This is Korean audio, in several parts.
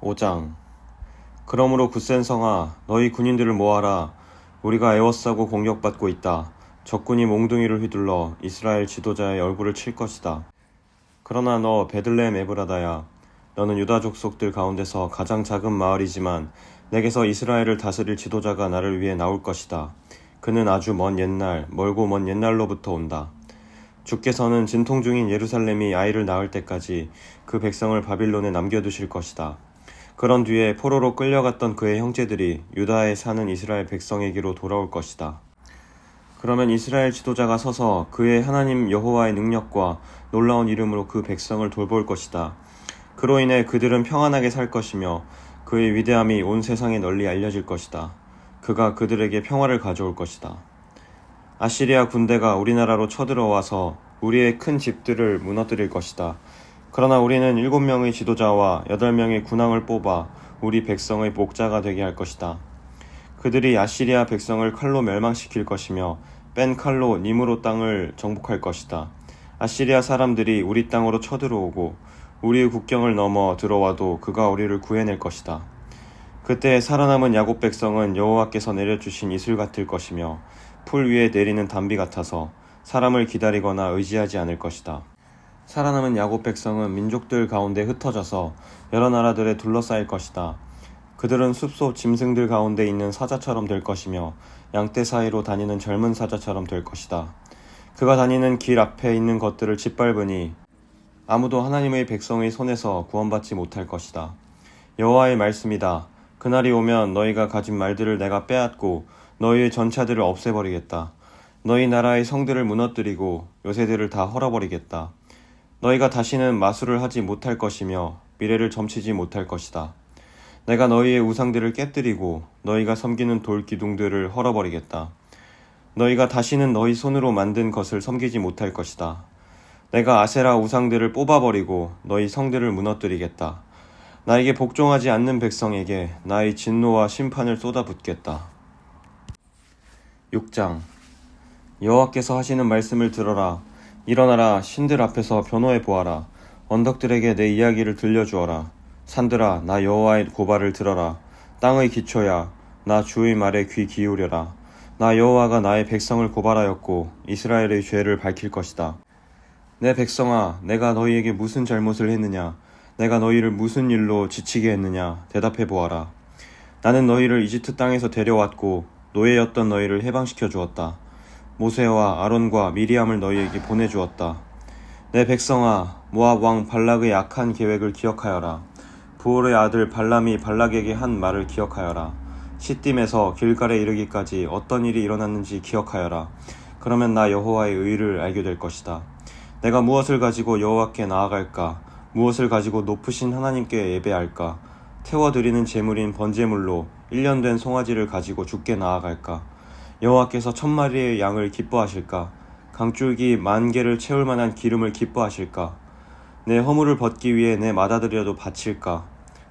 5장. 그러므로 굳센 성아, 너희 군인들을 모아라. 우리가 에워싸고 공격받고 있다. 적군이 몽둥이를 휘둘러 이스라엘 지도자의 얼굴을 칠 것이다. 그러나 너 베들레헴 에브라다야, 너는 유다 족속들 가운데서 가장 작은 마을이지만 내게서 이스라엘을 다스릴 지도자가 나를 위해 나올 것이다. 그는 아주 먼 옛날, 멀고 먼 옛날로부터 온다. 주께서는 진통 중인 예루살렘이 아이를 낳을 때까지 그 백성을 바빌론에 남겨두실 것이다. 그런 뒤에 포로로 끌려갔던 그의 형제들이 유다에 사는 이스라엘 백성에게로 돌아올 것이다. 그러면 이스라엘 지도자가 서서 그의 하나님 여호와의 능력과 놀라운 이름으로 그 백성을 돌볼 것이다. 그로 인해 그들은 평안하게 살 것이며 그의 위대함이 온 세상에 널리 알려질 것이다. 그가 그들에게 평화를 가져올 것이다. 아시리아 군대가 우리나라로 쳐들어와서 우리의 큰 집들을 무너뜨릴 것이다. 그러나 우리는 7명의 지도자와 8명의 군왕을 뽑아 우리 백성의 목자가 되게 할 것이다. 그들이 아시리아 백성을 칼로 멸망시킬 것이며 뺀 칼로 니므로 땅을 정복할 것이다. 아시리아 사람들이 우리 땅으로 쳐들어오고 우리의 국경을 넘어 들어와도 그가 우리를 구해낼 것이다. 그때 살아남은 야곱 백성은 여호와께서 내려주신 이슬 같을 것이며 풀 위에 내리는 단비 같아서 사람을 기다리거나 의지하지 않을 것이다. 살아남은 야곱 백성은 민족들 가운데 흩어져서 여러 나라들에 둘러싸일 것이다. 그들은 숲속 짐승들 가운데 있는 사자처럼 될 것이며 양떼 사이로 다니는 젊은 사자처럼 될 것이다. 그가 다니는 길 앞에 있는 것들을 짓밟으니 아무도 하나님의 백성의 손에서 구원받지 못할 것이다. 여호와의 말씀이다. 그날이 오면 너희가 가진 말들을 내가 빼앗고 너희의 전차들을 없애버리겠다. 너희 나라의 성들을 무너뜨리고 요새들을 다 헐어버리겠다. 너희가 다시는 마술을 하지 못할 것이며 미래를 점치지 못할 것이다. 내가 너희의 우상들을 깨뜨리고 너희가 섬기는 돌 기둥들을 헐어버리겠다. 너희가 다시는 너희 손으로 만든 것을 섬기지 못할 것이다. 내가 아세라 우상들을 뽑아버리고 너희 성들을 무너뜨리겠다. 나에게 복종하지 않는 백성에게 나의 진노와 심판을 쏟아붓겠다. 6장. 여호와께서 하시는 말씀을 들어라. 일어나라. 신들 앞에서 변호해 보아라. 언덕들에게 내 이야기를 들려주어라. 산들아, 나 여호와의 고발을 들어라. 땅의 기초야, 나 주의 말에 귀 기울여라. 나 여호와가 나의 백성을 고발하였고 이스라엘의 죄를 밝힐 것이다. 내 백성아, 내가 너희에게 무슨 잘못을 했느냐? 내가 너희를 무슨 일로 지치게 했느냐? 대답해 보아라. 나는 너희를 이집트 땅에서 데려왔고 노예였던 너희를 해방시켜 주었다. 모세와 아론과 미리암을 너희에게 보내주었다. 내 백성아, 모압 왕 발락의 악한 계획을 기억하여라. 부올의 아들 발람이 발락에게 한 말을 기억하여라. 시딤에서 길갈에 이르기까지 어떤 일이 일어났는지 기억하여라. 그러면 나 여호와의 의를 알게 될 것이다. 내가 무엇을 가지고 여호와께 나아갈까? 무엇을 가지고 높으신 하나님께 예배할까? 태워드리는 제물인 번제물로 1년 된 송아지를 가지고 주께 나아갈까? 여호와께서 1000마리의 양을 기뻐하실까? 강줄기 10,000개를 채울 만한 기름을 기뻐하실까? 내 허물을 벗기 위해 내 맏아들이라도 바칠까?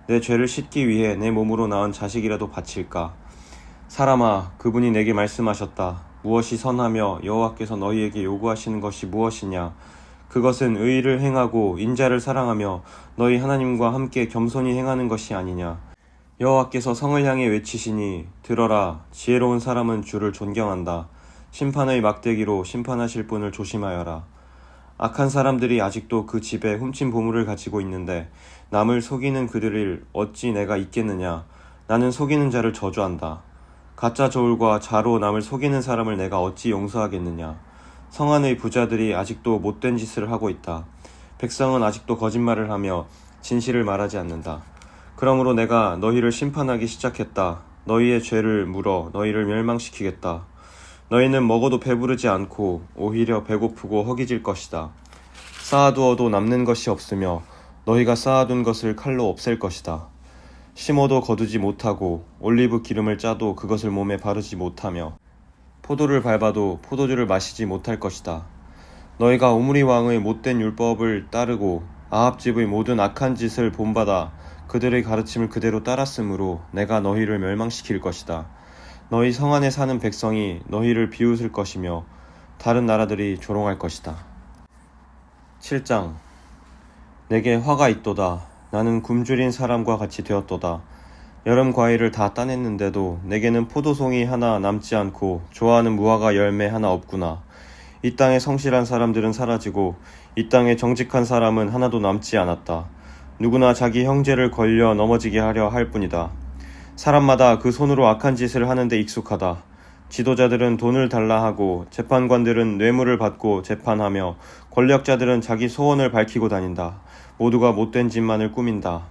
내 죄를 씻기 위해 내 몸으로 낳은 자식이라도 바칠까? 사람아, 그분이 내게 말씀하셨다. 무엇이 선하며 여호와께서 너희에게 요구하시는 것이 무엇이냐? 그것은 의를 행하고 인자를 사랑하며 너희 하나님과 함께 겸손히 행하는 것이 아니냐? 여호와께서 성을 향해 외치시니 들어라. 지혜로운 사람은 주를 존경한다. 심판의 막대기로 심판하실 분을 조심하여라. 악한 사람들이 아직도 그 집에 훔친 보물을 가지고 있는데 남을 속이는 그들을 어찌 내가 잊겠느냐? 나는 속이는 자를 저주한다. 가짜 저울과 자로 남을 속이는 사람을 내가 어찌 용서하겠느냐? 성 안의 부자들이 아직도 못된 짓을 하고 있다. 백성은 아직도 거짓말을 하며 진실을 말하지 않는다. 그러므로 내가 너희를 심판하기 시작했다. 너희의 죄를 물어 너희를 멸망시키겠다. 너희는 먹어도 배부르지 않고 오히려 배고프고 허기질 것이다. 쌓아두어도 남는 것이 없으며 너희가 쌓아둔 것을 칼로 없앨 것이다. 심어도 거두지 못하고 올리브 기름을 짜도 그것을 몸에 바르지 못하며 포도를 밟아도 포도주를 마시지 못할 것이다. 너희가 오므리 왕의 못된 율법을 따르고 아합 집의 모든 악한 짓을 본받아 그들의 가르침을 그대로 따랐으므로 내가 너희를 멸망시킬 것이다. 너희 성 안에 사는 백성이 너희를 비웃을 것이며 다른 나라들이 조롱할 것이다. 7장. 내게 화가 있도다. 나는 굶주린 사람과 같이 되었도다. 여름 과일을 다 따냈는데도 내게는 포도송이 하나 남지 않고 좋아하는 무화과 열매 하나 없구나. 이 땅의 성실한 사람들은 사라지고 이 땅의 정직한 사람은 하나도 남지 않았다. 누구나 자기 형제를 걸려 넘어지게 하려 할 뿐이다. 사람마다 그 손으로 악한 짓을 하는데 익숙하다. 지도자들은 돈을 달라 하고 재판관들은 뇌물을 받고 재판하며 권력자들은 자기 소원을 밝히고 다닌다. 모두가 못된 짓만을 꾸민다.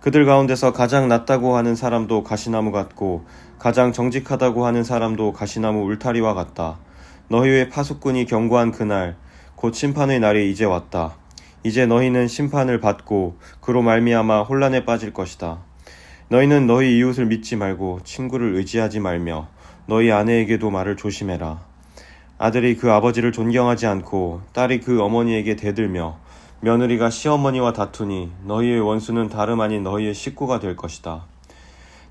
그들 가운데서 가장 낫다고 하는 사람도 가시나무 같고 가장 정직하다고 하는 사람도 가시나무 울타리와 같다. 너희의 파수꾼이 경고한 그날 곧 심판의 날이 이제 왔다. 이제 너희는 심판을 받고 그로 말미암아 혼란에 빠질 것이다. 너희는 너희 이웃을 믿지 말고 친구를 의지하지 말며 너희 아내에게도 말을 조심해라. 아들이 그 아버지를 존경하지 않고 딸이 그 어머니에게 대들며 며느리가 시어머니와 다투니 너희의 원수는 다름 아닌 너희의 식구가 될 것이다.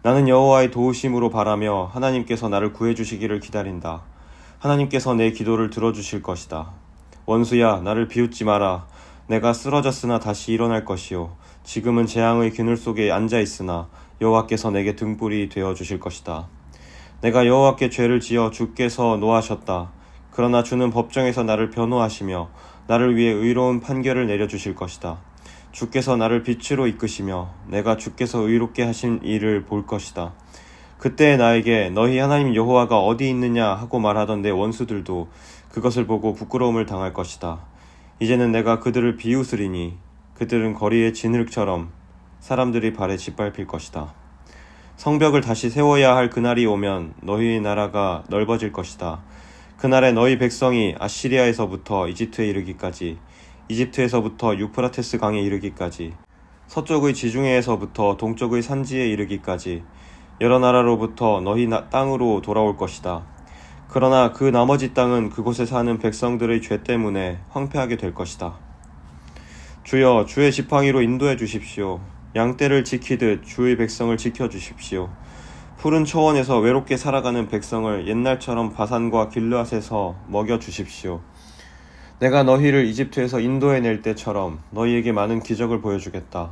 나는 여호와의 도우심으로 바라며 하나님께서 나를 구해주시기를 기다린다. 하나님께서 내 기도를 들어주실 것이다. 원수야, 나를 비웃지 마라. 내가 쓰러졌으나 다시 일어날 것이요 지금은 재앙의 그늘 속에 앉아있으나 여호와께서 내게 등불이 되어주실 것이다. 내가 여호와께 죄를 지어 주께서 노하셨다. 그러나 주는 법정에서 나를 변호하시며 나를 위해 의로운 판결을 내려주실 것이다. 주께서 나를 빛으로 이끄시며 내가 주께서 의롭게 하신 일을 볼 것이다. 그때 나에게 너희 하나님 여호와가 어디 있느냐 하고 말하던 내 원수들도 그것을 보고 부끄러움을 당할 것이다. 이제는 내가 그들을 비웃으리니 그들은 거리의 진흙처럼 사람들이 발에 짓밟힐 것이다. 성벽을 다시 세워야 할 그날이 오면 너희의 나라가 넓어질 것이다. 그날에 너희 백성이 아시리아에서부터 이집트에 이르기까지, 이집트에서부터 유프라테스 강에 이르기까지, 서쪽의 지중해에서부터 동쪽의 산지에 이르기까지 여러 나라로부터 너희 땅으로 돌아올 것이다. 그러나 그 나머지 땅은 그곳에 사는 백성들의 죄 때문에 황폐하게 될 것이다. 주여, 주의 지팡이로 인도해 주십시오. 양떼를 지키듯 주의 백성을 지켜주십시오. 푸른 초원에서 외롭게 살아가는 백성을 옛날처럼 바산과 길르앗에서 먹여주십시오. 내가 너희를 이집트에서 인도해낼 때처럼 너희에게 많은 기적을 보여주겠다.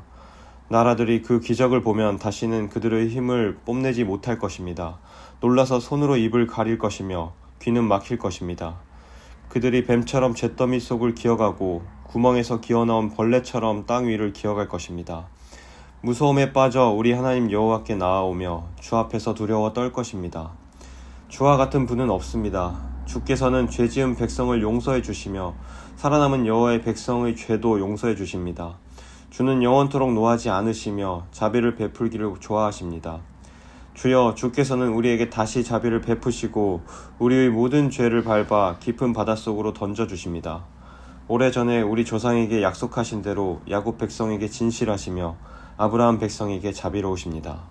나라들이 그 기적을 보면 다시는 그들의 힘을 뽐내지 못할 것입니다. 놀라서 손으로 입을 가릴 것이며 귀는 막힐 것입니다. 그들이 뱀처럼 잿더미 속을 기어가고 구멍에서 기어나온 벌레처럼 땅 위를 기어갈 것입니다. 무서움에 빠져 우리 하나님 여호와께 나아오며 주 앞에서 두려워 떨 것입니다. 주와 같은 분은 없습니다. 주께서는 죄지은 백성을 용서해 주시며 살아남은 여호와의 백성의 죄도 용서해 주십니다. 주는 영원토록 노하지 않으시며 자비를 베풀기를 좋아하십니다. 주여, 주께서는 우리에게 다시 자비를 베푸시고 우리의 모든 죄를 밟아 깊은 바닷속으로 던져주십니다. 오래전에 우리 조상에게 약속하신 대로 야곱 백성에게 진실하시며 아브라함 백성에게 자비로우십니다.